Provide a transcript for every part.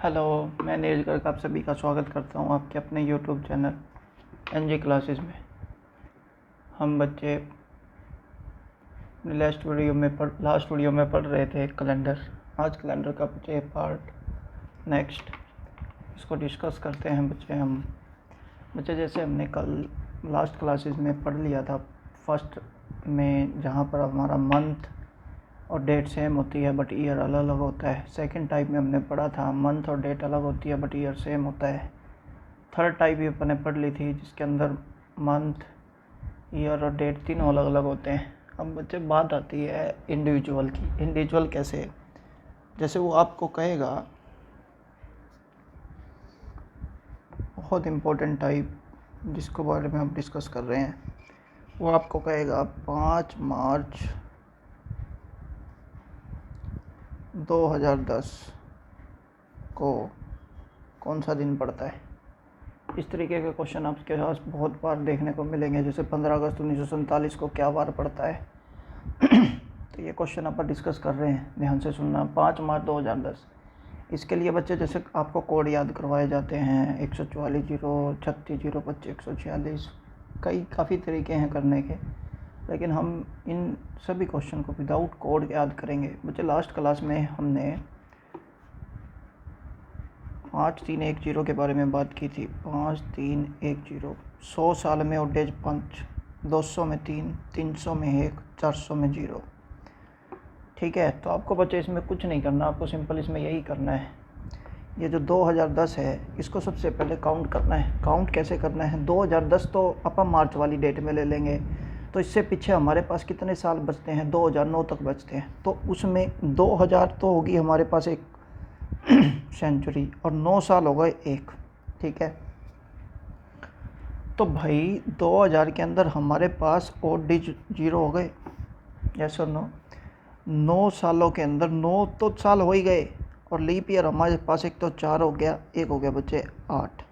Hello, मैं नीरज गर्ग आप सभी का स्वागत करता हूं आपके अपने यूट्यूब चैनल एनजी क्लासेस में। हम बच्चे लास्ट वीडियो में पढ़ रहे थे कैलेंडर। आज कैलेंडर का बच्चे पार्ट नेक्स्ट इसको डिस्कस करते हैं बच्चे जैसे हमने कल लास्ट क्लासेस में पढ़ लिया था फर्स्ट में, जहाँ पर हमारा मंथ और डेट सेम होती है बट ईयर अलग अलग होता है। सेकंड टाइप में हमने पढ़ा था मंथ और डेट अलग होती है बट ईयर सेम होता है। थर्ड टाइप भी अपने पढ़ ली थी जिसके अंदर मंथ, ईयर और डेट तीनों अलग अलग होते हैं। अब बच्चे बात आती है इंडिविजुअल की। इंडिविजुअल कैसे? जैसे वो आपको कहेगा, बहुत इम्पोर्टेंट टाइप जिसको बारे में हम डिस्कस कर रहे हैं, वो आपको कहेगा 5 मार्च 2010 को कौन सा दिन पड़ता है। इस तरीके के क्वेश्चन आपके पास बहुत बार देखने को मिलेंगे। जैसे 15 अगस्त 1947 को क्या बार पड़ता है। तो ये क्वेश्चन अपन डिस्कस कर रहे हैं, ध्यान से सुनना। 5 मार्च 2010। इसके लिए बच्चे जैसे आपको कोड याद करवाए जाते हैं 144 0 36 0 25 146, काफ़ी तरीके हैं करने के, लेकिन हम इन सभी क्वेश्चन को विदाउट कोड याद करेंगे। बच्चे लास्ट क्लास में हमने 5310 के बारे में बात की थी। 5310 100 साल में ओडेज 5, 200 में 3, 300 में 1, 400 में 0। ठीक है, तो आपको बच्चे इसमें कुछ नहीं करना, आपको सिंपल इसमें यही करना है। ये जो 2010 है इसको सबसे पहले काउंट करना है। काउंट कैसे करना है? 2010 तो अपन मार्च वाली डेट में ले लेंगे, तो इससे पीछे हमारे पास कितने साल बचते हैं? 2009 तक बचते हैं। तो उसमें 2000 तो होगी हमारे पास एक सेंचुरी, और 9 साल हो गए एक। ठीक है, तो भाई 2000 के अंदर हमारे पास और डिजिट 0 हो गए, यस और नो? 9 सालों के अंदर 9 तो साल हो ही गए, और लीप ईयर हमारे पास एक तो 4 हो गया, एक हो गया बच्चे 8।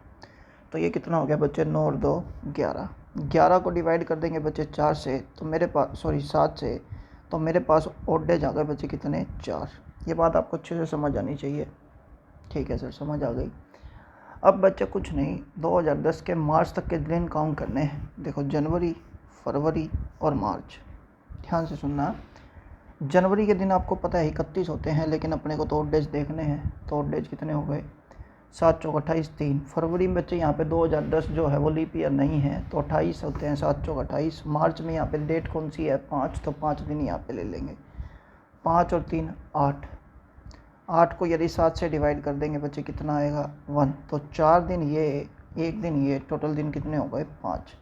तो ये कितना हो गया बच्चे? 9 और 2 11। 11 को डिवाइड कर देंगे बच्चे 4 से, तो मेरे पास 7 से, तो मेरे पास ओड डेज आ गए बच्चे कितने? 4। ये बात आपको अच्छे से समझ आनी चाहिए। ठीक है सर, समझ आ गई। अब बच्चे कुछ नहीं, 2010 के मार्च तक के दिन काउंट करने हैं। देखो, जनवरी, फरवरी और मार्च। ध्यान से सुनना। जनवरी के दिन आपको पता है 31 होते हैं, लेकिन अपने को तो ओड डेज देखने हैं। तो ओड डेज कितने हो गए? 7 चौक 28 3। फरवरी में बच्चे यहाँ पे 2010 जो है वो लीप ईयर नहीं है, तो 28 होते हैं, 7 चौक 28। मार्च में यहाँ पे डेट कौन सी है? 5, तो 5 दिन यहाँ पे ले लेंगे। 5 और 3 8। 8 को यदि 7 से डिवाइड कर देंगे बच्चे कितना आएगा? 1। तो 4 दिन ये, 1 दिन ये, टोटल दिन कितने हो गए? 5।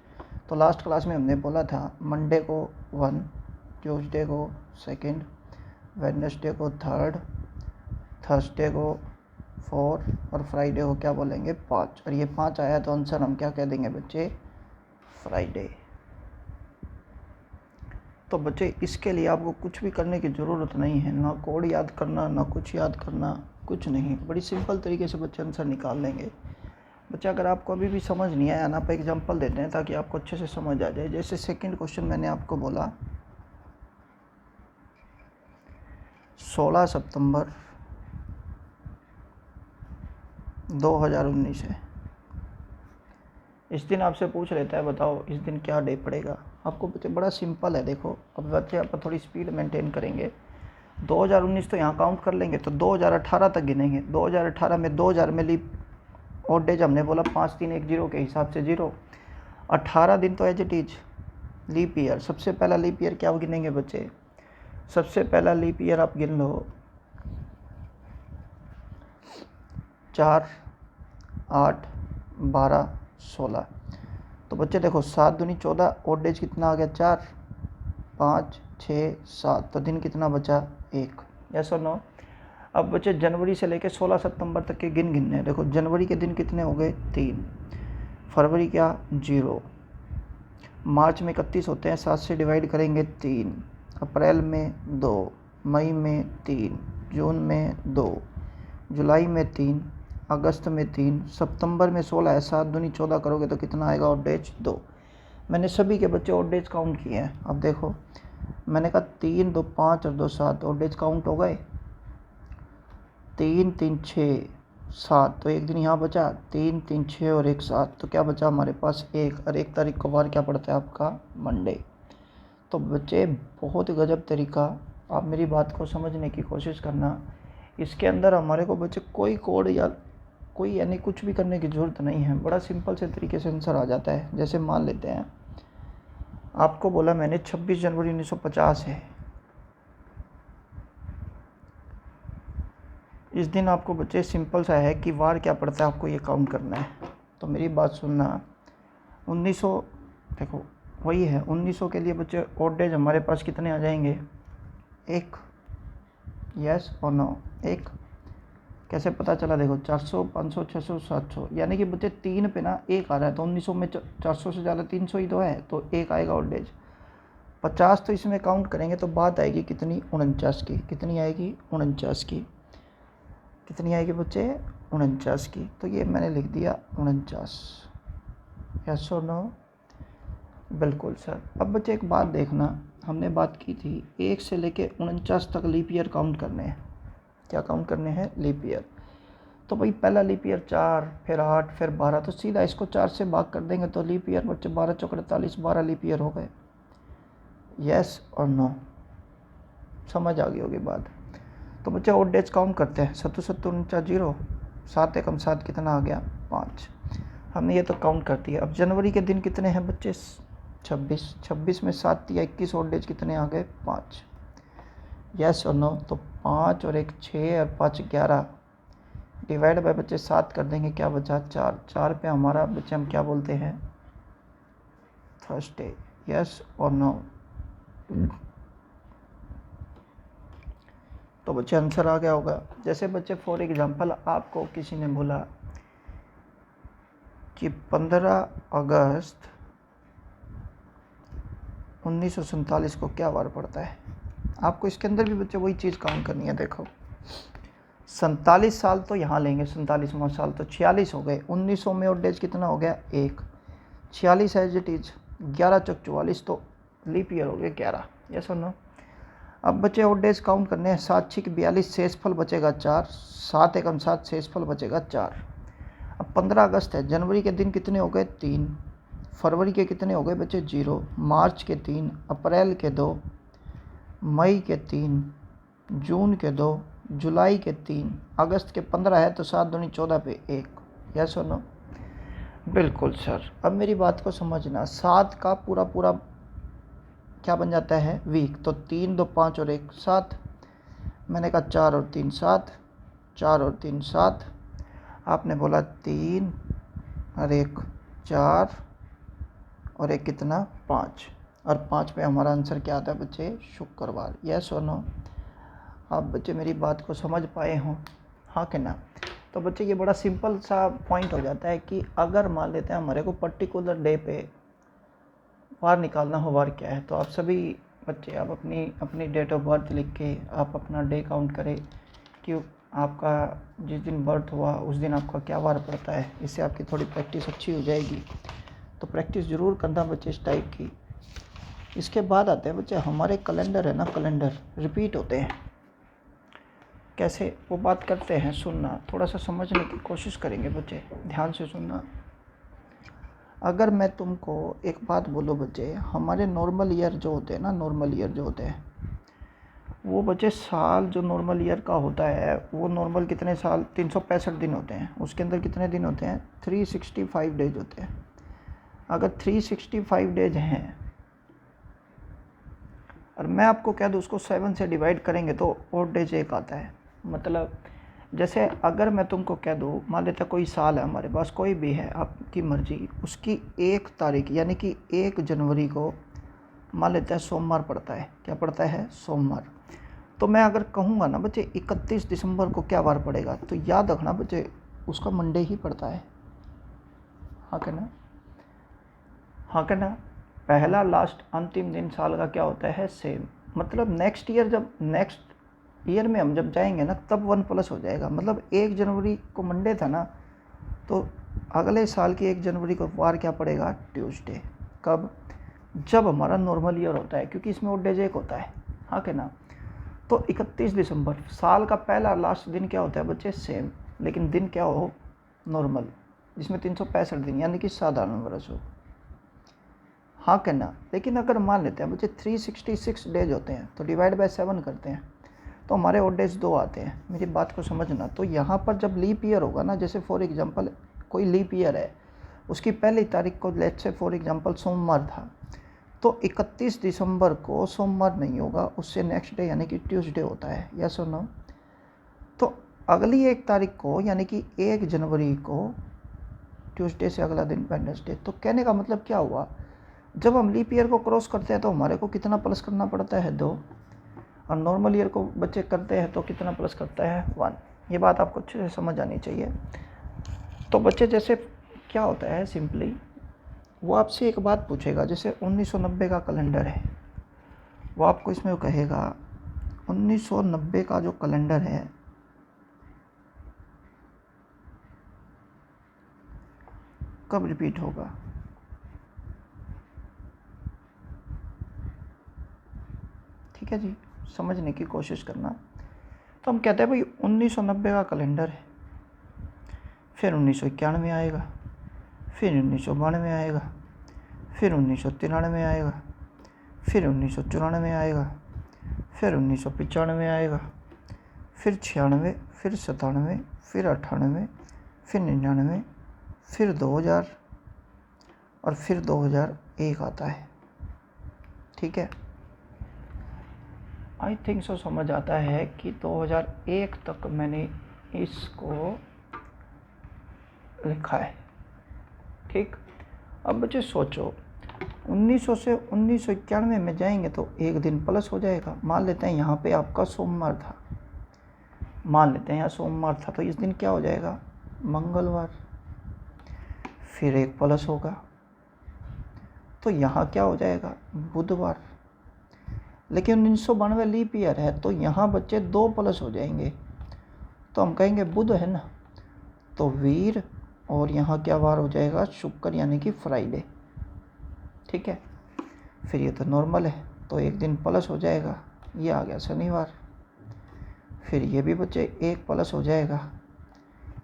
तो लास्ट क्लास में हमने बोला था मंडे को 1, ट्यूसडे को 2, वेडनेसडे को 3, थर्सडे को 4 और फ्राइडे को क्या बोलेंगे? 5। और ये 5 आया तो आंसर हम क्या कह देंगे बच्चे? फ्राइडे। तो बच्चे इसके लिए आपको कुछ भी करने की ज़रूरत नहीं है, ना कोड याद करना, ना कुछ याद करना, कुछ नहीं। बड़ी सिंपल तरीके से बच्चे आंसर निकाल लेंगे। बच्चा अगर आपको अभी भी समझ नहीं आया ना, आप एग्जांपल देते हैं ताकि आपको अच्छे से समझ आ जाए। जैसे सेकंड क्वेश्चन मैंने आपको बोला 16 सितंबर 2019 है। इस दिन आपसे पूछ लेता है बताओ इस दिन क्या डे पड़ेगा। आपको बच्चे बड़ा सिंपल है। देखो, अब बच्चे आप थोड़ी स्पीड मेंटेन करेंगे। 2019 तो यहाँ काउंट कर लेंगे, तो 2018 तक गिनेंगे। 2018 में 2000 में लीप और डेज हमने बोला 5310 के हिसाब से 0। 18 दिन तो as it is leap year. सबसे पहला लीप ईयर क्या गिनेंगे बच्चे? सबसे पहला लीप ईयर आप गिन लो 4, 8, 12, 16। तो बच्चे देखो 7 दूनी 14, ओड डेज कितना आ गया? 4, 5, 6, 7। तो दिन कितना बचा? 1। यस और नो? अब बच्चे जनवरी से लेकर 16 सितंबर तक के गिनने। देखो जनवरी के दिन कितने हो गए? 3। फरवरी क्या? 0। मार्च में 31 होते हैं, 7 से डिवाइड करेंगे 3। अप्रैल में 2, मई में 3, जून में 2, जुलाई में 3, अगस्त में 3, सितंबर में 16 है। 7 दूनी 14 करोगे तो कितना आएगा? Odd days 2। मैंने सभी के बच्चे ओड डेज काउंट किए हैं। अब देखो, मैंने कहा 3, 2 5 और 2 7, ओड डेज काउंट हो गए। 3 3 6, 7, तो एक दिन यहाँ बचा, 3 3 6 और 1 7, तो क्या बचा हमारे पास 1, और 1 तारीख को वार क्या पड़ता है आपका मंडे। तो बच्चे बहुत गजब तरीका, आप मेरी बात को समझने की कोशिश करना। इसके अंदर हमारे को बच्चे कोई कोड या कोई यानी कुछ भी करने की ज़रूरत नहीं है, बड़ा सिंपल से तरीके से आंसर आ जाता है। जैसे मान लेते हैं आपको बोला मैंने 26 जनवरी 1950 है, इस दिन आपको बच्चे सिंपल सा है कि वार क्या पड़ता है, आपको ये काउंट करना है। तो मेरी बात सुनना, 1900 देखो वही है, 1900 के लिए बच्चे ऑड डेज हमारे पास कितने आ जाएंगे, 1, यस और नो, 1। कैसे पता चला, देखो 400 500 600 700, यानी कि बच्चे 3 पे ना 1 आ रहा है, तो 1900 में 400 से ज़्यादा 300 ही तो है, तो 1 आएगा ऑड डेज। 50 तो इसमें काउंट करेंगे तो बात आएगी कितनी, 49 की। कितनी आएगी, 49 की। कितनी आएगी बच्चे, 49 की। तो ये मैंने लिख दिया 49, यस और नो, बिल्कुल सर। अब बच्चे एक बात देखना, हमने बात की थी 1 से लेके 49 तक लीप ईयर काउंट करने हैं। क्या काउंट करने हैं, लीप ईयर। तो भाई पहला लीप ईयर 4, फिर 8, फिर 12, तो सीधा इसको 4 से भाग कर देंगे तो लीप ईयर बच्चे 12 चौक 48, 12 लीप ईयर हो गए, यस और नो, समझ आ गई होगी बात। तो बच्चे ऑड डेज काउंट करते हैं, 7 7 49 0, 7 एकम 7 कितना आ गया, 5। हमने ये तो काउंट कर दिया। अब जनवरी के दिन कितने हैं बच्चे, 26, 26 में 7 या 21, ऑड डेज कितने आ गए, 5, यस और नो। तो 5 और 1 6 और 5 11, डिवाइड बाय बच्चे 7 कर देंगे, क्या बचा, 4। 4 पे हमारा बच्चे हम क्या बोलते हैं, थर्सडे, यस और नो। तो बच्चे आंसर आ गया होगा। जैसे बच्चे फॉर एग्जांपल आपको किसी ने बोला कि 15 अगस्त 1947 को क्या वार पड़ता है, आपको इसके अंदर भी बच्चे वही चीज़ काउंट करनी है। देखो 47 साल तो यहाँ लेंगे, 47वां साल तो 46 हो गए, 1900 में और डेज कितना हो गया, 1, 46 एज इट इज, 11 चौक 44, तो लीप ईयर हो गए 11, यस और नो। अब बच्चे और डेज काउंट करने हैं, 7 6 42, शेषफल बचेगा 4, 7 एकम 7, शेषफल बचेगा 4। अब 15 अगस्त है, जनवरी के दिन कितने हो गए, 3, फरवरी के कितने हो गए बच्चे, 0, मार्च के 3, अप्रैल के 2, मई के 3, जून के 2, जुलाई के 3, अगस्त के 15 है, तो 7 दूनी 14 पे 1, यस और नो, बिल्कुल सर। अब मेरी बात को समझना, 7 का पूरा पूरा क्या बन जाता है, वीक, तो 3 2 5 और 1 7, मैंने कहा 4 और 3 7, 4 और 3 7, आपने बोला 3 और 1 4 और 1 कितना, 5, और 5 पे हमारा आंसर क्या आता है बच्चे, शुक्रवार, यस और नो। आप बच्चे मेरी बात को समझ पाए हों, हाँ कि ना। तो बच्चे ये बड़ा सिंपल सा पॉइंट हो जाता है कि अगर मान लेते हैं हमारे को पर्टिकुलर डे पे वार निकालना हो, वार क्या है, तो आप सभी बच्चे आप अपनी अपनी डेट ऑफ बर्थ लिख के आप अपना डे काउंट करें कि आपका जिस दिन बर्थ हुआ उस दिन आपका क्या वार पड़ता है। इससे आपकी थोड़ी प्रैक्टिस अच्छी हो जाएगी, तो प्रैक्टिस ज़रूर करना बच्चे इस टाइप की। इसके बाद आते हैं बच्चे हमारे कैलेंडर है ना, कैलेंडर रिपीट होते हैं, कैसे वो बात करते हैं, सुनना, थोड़ा सा समझने की कोशिश करेंगे बच्चे, ध्यान से सुनना। अगर मैं तुमको एक बात बोलूँ बच्चे, हमारे नॉर्मल ईयर जो होते हैं ना, नॉर्मल ईयर जो होते हैं वो बच्चे साल जो नॉर्मल ईयर का होता है वो नॉर्मल कितने साल, 365 दिन होते हैं, उसके अंदर कितने दिन होते हैं, 365 डेज होते हैं। अगर 365 डेज हैं और मैं आपको कह दूँ उसको 7 से डिवाइड करेंगे तो और डेज 1 आता है। मतलब जैसे अगर मैं तुमको कह दूँ, मान लेते कोई साल है हमारे पास, कोई भी है आपकी मर्जी, उसकी 1 तारीख यानी कि 1 जनवरी को मान लेते हैं सोमवार पड़ता है, क्या पड़ता है, सोमवार। तो मैं अगर कहूँगा ना बच्चे 31 दिसंबर को क्या वार पड़ेगा, तो याद रखना बच्चे उसका मंडे ही पड़ता है, हाँ कहना, हाँ कहना। पहला लास्ट अंतिम दिन साल का क्या होता है, सेम। मतलब नेक्स्ट ईयर जब नेक्स्ट ईयर में हम जब जाएंगे ना तब 1 प्लस हो जाएगा। मतलब 1 जनवरी को मंडे था ना, तो अगले साल की 1 जनवरी को वार क्या पड़ेगा, ट्यूसडे। कब, जब हमारा नॉर्मल ईयर होता है, क्योंकि इसमें और डेज 1 होता है, हाँ कहना। तो 31 दिसंबर साल का पहला लास्ट दिन क्या होता है बच्चे, सेम। लेकिन दिन क्या हो, नॉर्मल, जिसमें 365 दिन यानी कि साधारण वर्ष हो। हाँ कहना। लेकिन अगर मान लेते हैं बच्चे 366 डेज होते हैं तो डिवाइड बाय 7 करते हैं तो हमारे और डेज 2 आते हैं। मेरी बात को समझना। तो यहाँ पर जब लीप ईयर होगा ना, जैसे फॉर एग्जांपल कोई लीप ईयर है, उसकी पहली तारीख को लेट्स से फॉर एग्जांपल सोमवार था, तो 31 दिसंबर को सोमवार नहीं होगा, उससे नेक्स्ट डे यानी कि ट्यूसडे होता है। यस और नो? तो अगली 1 तारीख को यानी कि 1 जनवरी को ट्यूसडे से अगला दिन वेडनेसडे। तो कहने का मतलब क्या हुआ, जब हम लीप ईयर को क्रॉस करते हैं तो हमारे को कितना प्लस करना पड़ता है, 2, और नॉर्मल ईयर को बच्चे करते हैं तो कितना प्लस करता है, 1। ये बात आपको अच्छे से समझ आनी चाहिए। तो बच्चे जैसे क्या होता है, सिंपली वो आपसे एक बात पूछेगा, जैसे 1990 का कैलेंडर है, वो आपको इसमें वो कहेगा 1990 का जो कैलेंडर है कब रिपीट होगा। ठीक है जी, समझने की कोशिश करना। तो हम कहते हैं भाई 1990 का कैलेंडर है, फिर 1991 आएगा, फिर 1992 आएगा, फिर 1993 आएगा, फिर 1994 आएगा, फिर 1995 आएगा, फिर 96, फिर 97, फिर 98, फिर 99, फिर 2000 और फिर 2001 आता है। ठीक है, आई थिंक सो समझ आता है कि 2001 तक मैंने इसको लिखा है। ठीक, अब बच्चे सोचो 1900 से 1991 में जाएंगे तो एक दिन प्लस हो जाएगा। मान लेते हैं यहाँ पे आपका सोमवार था, मान लेते हैं यहाँ सोमवार था, तो इस दिन क्या हो जाएगा, मंगलवार, फिर एक प्लस होगा तो यहाँ क्या हो जाएगा, बुधवार। लेकिन 1992 लीप ईयर है तो यहाँ बच्चे 2 प्लस हो जाएंगे, तो हम कहेंगे बुध है ना, तो वीर, और यहाँ क्या वार हो जाएगा, शुक्र यानी कि फ्राइडे। ठीक है, फिर ये तो नॉर्मल है तो एक दिन प्लस हो जाएगा, ये आ गया शनिवार। फिर ये भी बच्चे एक प्लस हो जाएगा,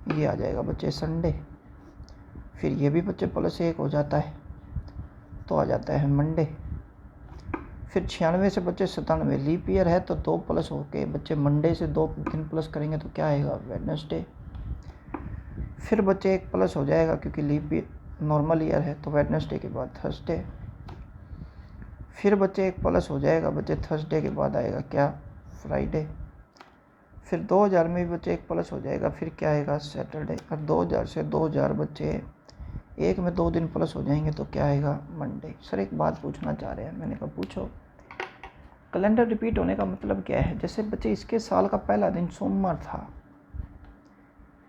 ये आ जाएगा बच्चे संडे। फिर ये भी बच्चे प्लस 1 हो जाता है तो आ जाता है मंडे। फिर 96 से बच्चे 97, लीप ईयर है तो 2 प्लस होके बच्चे मंडे से 2 दिन प्लस करेंगे तो क्या आएगा, वेडनेसडे। फिर बच्चे एक प्लस हो जाएगा क्योंकि लीप नॉर्मल ईयर है तो वेडनेसडे के बाद थर्सडे। फिर बच्चे एक प्लस हो जाएगा बच्चे, थर्सडे के बाद आएगा क्या, फ्राइडे। फिर 2000 में भी बच्चे एक प्लस हो जाएगा, फिर क्या आएगा, सैटरडे। और 2000 से 2000 बच्चे एक में 2 दिन प्लस हो जाएंगे तो क्या आएगा, मंडे। सर एक बात पूछना चाह रहे हैं, मैंने कहा पूछो। कैलेंडर रिपीट होने का मतलब क्या है, जैसे बच्चे इसके साल का पहला दिन सोमवार था,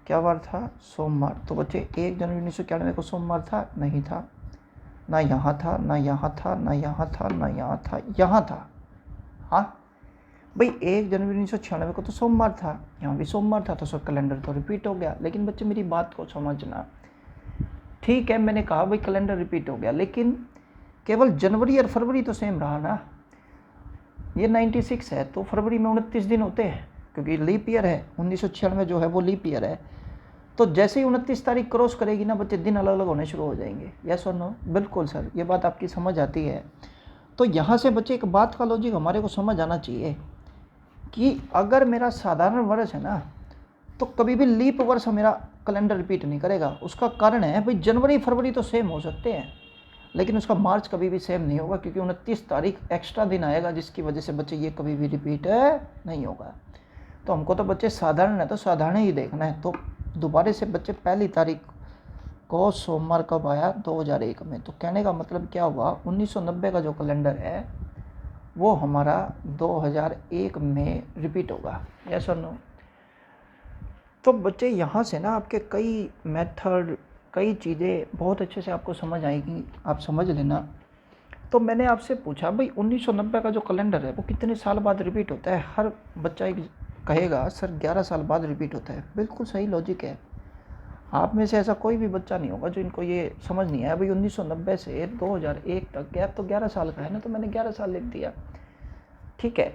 क्या वार था, सोमवार, तो बच्चे 1 जनवरी 1991 को सोमवार था, नहीं था, ना यहाँ था, ना यहाँ था, ना यहाँ था, ना यहाँ था, यहाँ था। हाँ भाई 1 जनवरी 1996 को तो सोमवार था, यहाँ भी सोमवार था, तो सर कैलेंडर तो रिपीट हो गया। लेकिन बच्चे मेरी बात को समझना, ठीक है मैंने कहा भाई कैलेंडर रिपीट हो गया, लेकिन केवल जनवरी और फरवरी तो सेम रहा ना। ये 96 है तो फरवरी में 29 दिन होते हैं क्योंकि लीप ईयर है, 1996 जो है वो लीप ईयर है। तो जैसे ही 29 तारीख क्रॉस करेगी ना बच्चे, दिन अलग अलग होने शुरू हो जाएंगे। यस और नो? बिल्कुल सर, ये बात आपकी समझ आती है। तो यहाँ से बच्चे एक बात का लॉजिक हमारे को समझ आना चाहिए कि अगर मेरा साधारण वर्ष है ना तो कभी भी लीप वर्ष मेरा कैलेंडर रिपीट नहीं करेगा। उसका कारण है भाई जनवरी फरवरी तो सेम हो सकते हैं लेकिन उसका मार्च कभी भी सेम नहीं होगा क्योंकि 29 तारीख एक्स्ट्रा दिन आएगा जिसकी वजह से बच्चे ये कभी भी रिपीट नहीं होगा। तो हमको तो बच्चे साधारण है तो साधारण ही देखना है। तो दोबारा से बच्चे पहली तारीख को सोमवार कब आया, 2001 में। तो कहने का मतलब क्या हुआ, 1990 का जो कैलेंडर है वो हमारा 2001 में रिपीट होगा। यस और नो? तो बच्चे यहाँ से ना आपके कई मेथड, कई चीज़ें बहुत अच्छे से आपको समझ आएगी, आप समझ लेना। तो मैंने आपसे पूछा भाई 1990 का जो कैलेंडर है वो कितने साल बाद रिपीट होता है। हर बच्चा एक कहेगा सर 11 साल बाद रिपीट होता है। बिल्कुल सही लॉजिक है। आप में से ऐसा कोई भी बच्चा नहीं होगा जो इनको ये समझ नहीं आया भाई 1990 से 2001 तक गैप तो 11 साल का है ना, तो मैंने 11 साल लिख दिया। ठीक है,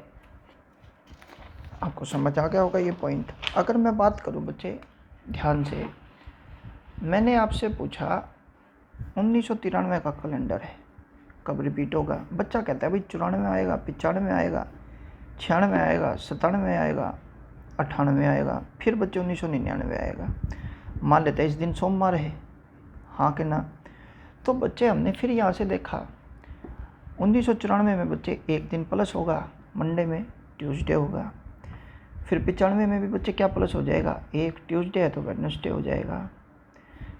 आपको समझ आ गया होगा ये पॉइंट। अगर मैं बात करूं बच्चे ध्यान से। मैंने आपसे पूछा 1993 का कैलेंडर है, कब रिपीट होगा? बच्चा कहता है भाई 94 आएगा, 95 आएगा, 96 आएगा, 97 आएगा, 98 आएगा, फिर बच्चे 1999 आएगा। मान लेते हैं इस दिन सोमवार है, हाँ कि ना? तो बच्चे हमने फिर यहाँ से देखा 1994 में बच्चे एक दिन प्लस होगा, मंडे में ट्यूसडे होगा। फिर 95 में भी बच्चे क्या प्लस हो जाएगा, एक ट्यूसडे है तो वेडनेसडे हो जाएगा।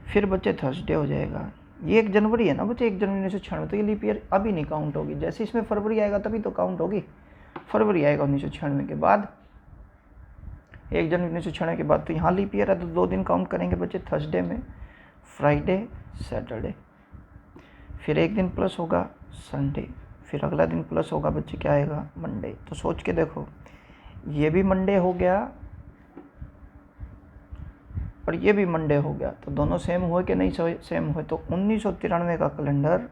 फिर बच्चे थर्सडे हो जाएगा। ये 1 जनवरी है ना बच्चे, 1 जनवरी 1996, तो ये लीप ईयर अभी नहीं काउंट होगी। जैसे इसमें फरवरी आएगा तभी तो काउंट होगी। फरवरी आएगा 1996 के बाद, 1 जनवरी 1996 के बाद, तो यहाँ लीप ईयर है तो 2 दिन काउंट करेंगे बच्चे, थर्सडे में, फ्राइडे, सैटरडे। फिर 1 दिन प्लस होगा संडे, फिर अगला दिन प्लस होगा बच्चे, क्या आएगा, मंडे। तो सोच के देखो, ये भी मंडे हो गया और ये भी मंडे हो गया, तो दोनों सेम हुए कि नहीं सेम हुए? तो 1993 का कैलेंडर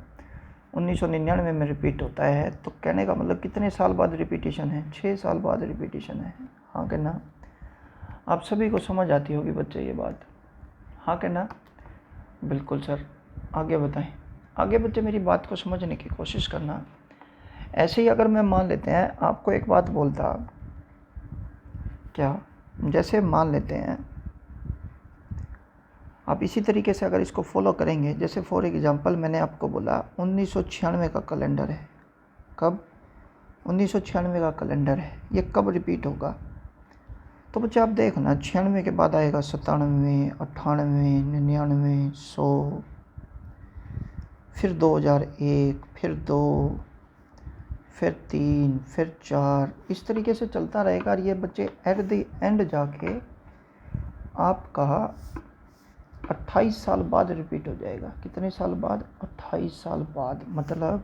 1999 में रिपीट होता है, तो कहने का मतलब कितने साल बाद रिपीटिशन है? 6 साल बाद रिपीटिशन है, हाँ कि ना? आप सभी को समझ आती होगी बच्चे ये बात, हाँ कि ना? बिल्कुल सर। आगे बताएं। आगे बच्चे मेरी बात को समझने की कोशिश करना। ऐसे ही अगर मैं मान लेते हैं, आपको एक बात बोलता, क्या, जैसे मान लेते हैं आप इसी तरीके से अगर इसको फॉलो करेंगे, जैसे फॉर एग्जांपल मैंने आपको बोला 1996 का कैलेंडर है, कब? 1996 का कैलेंडर है, ये कब रिपीट होगा? तो बच्चे आप देखना, 96 के बाद आएगा 97, 98, 99, 100, फिर 2001, फिर 2, फिर 3, फिर 4, इस तरीके से चलता रहेगा। और ये बच्चे एट द एंड जाके आपका 28 साल बाद रिपीट हो जाएगा। कितने साल बाद? 28 साल बाद। मतलब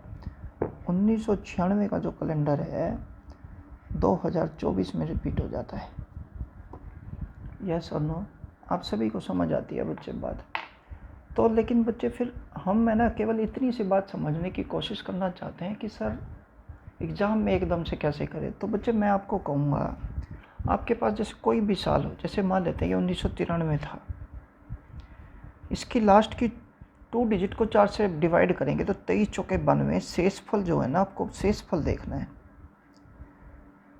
1996 का जो कैलेंडर है 2024 में रिपीट हो जाता है। यस और नो? आप सभी को समझ आती है बच्चे बात? तो लेकिन बच्चे फिर हम है ना केवल इतनी सी बात समझने की कोशिश करना चाहते हैं कि सर एग्ज़ाम में एकदम से कैसे करें। तो बच्चे मैं आपको कहूँगा, आपके पास जैसे कोई भी साल हो, जैसे मान लेते हैं ये 1993 था, इसकी लास्ट की 2 डिजिट को 4 से डिवाइड करेंगे तो 23 चौके 92। शेषफल जो है ना, आपको शेषफल देखना है।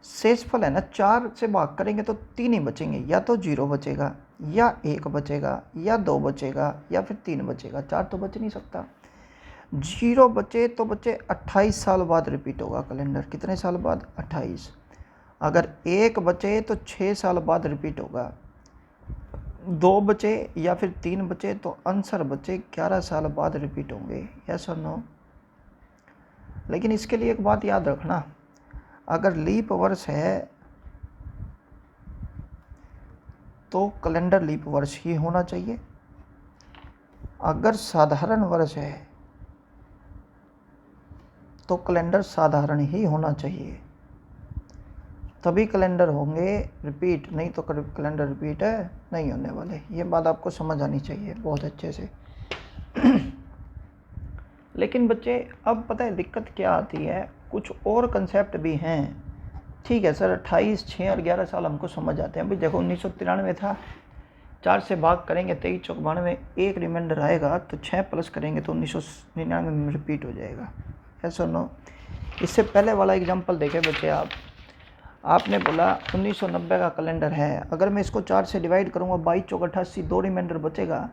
शेषफल है ना, 4 से भाग करेंगे तो 3 ही बचेंगे, या तो 0 बचेगा, या 1 बचेगा, या 2 बचेगा, या फिर 3 बचेगा। 4 तो बच नहीं सकता। 0 बचे तो बच्चे 28 साल बाद रिपीट होगा कैलेंडर। कितने साल बाद? 28। अगर 1 बचे तो 6 साल बाद रिपीट होगा। 2 बचे या फिर 3 बचे तो आंसर बचे 11 साल बाद रिपीट होंगे। यस और नो? लेकिन इसके लिए एक बात याद रखना, अगर लीप वर्ष है तो कैलेंडर लीप वर्ष ही होना चाहिए। अगर साधारण वर्ष है तो कैलेंडर साधारण ही होना चाहिए, तभी कैलेंडर होंगे रिपीट, नहीं तो कैलेंडर रिपीट है नहीं होने वाले। ये बात आपको समझ आनी चाहिए बहुत अच्छे से। लेकिन बच्चे अब पता है दिक्कत क्या आती है, कुछ और कंसेप्ट भी हैं। ठीक है सर, 28, 6 और 11 साल हमको समझ आते हैं। भाई देखो 1993 था, 4 से भाग करेंगे 23 चौक 92, एक रिमाइंडर आएगा तो 6 प्लस करेंगे तो 1999 में रिपीट हो जाएगा। ऐसा नो? इससे पहले वाला एग्जाम्पल देखें बच्चे आप, आपने बोला 1990 का कैलेंडर है, अगर मैं इसको 4 से डिवाइड करूँगा 22 चौक 88, 2 रिमाइंडर बचेगा।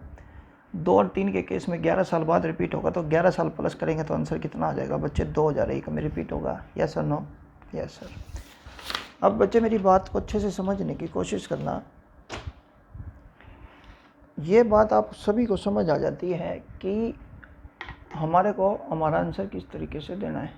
2 और 3 के केस में 11 साल बाद रिपीट होगा, तो 11 साल प्लस करेंगे तो आंसर कितना आ जाएगा बच्चे? 2001 में रिपीट होगा। यस और नो? Yes sir. अब बच्चे मेरी बात को अच्छे से समझने की कोशिश करना। ये बात आप सभी को समझ आ जाती है कि हमारे को हमारा आंसर किस तरीके से देना है।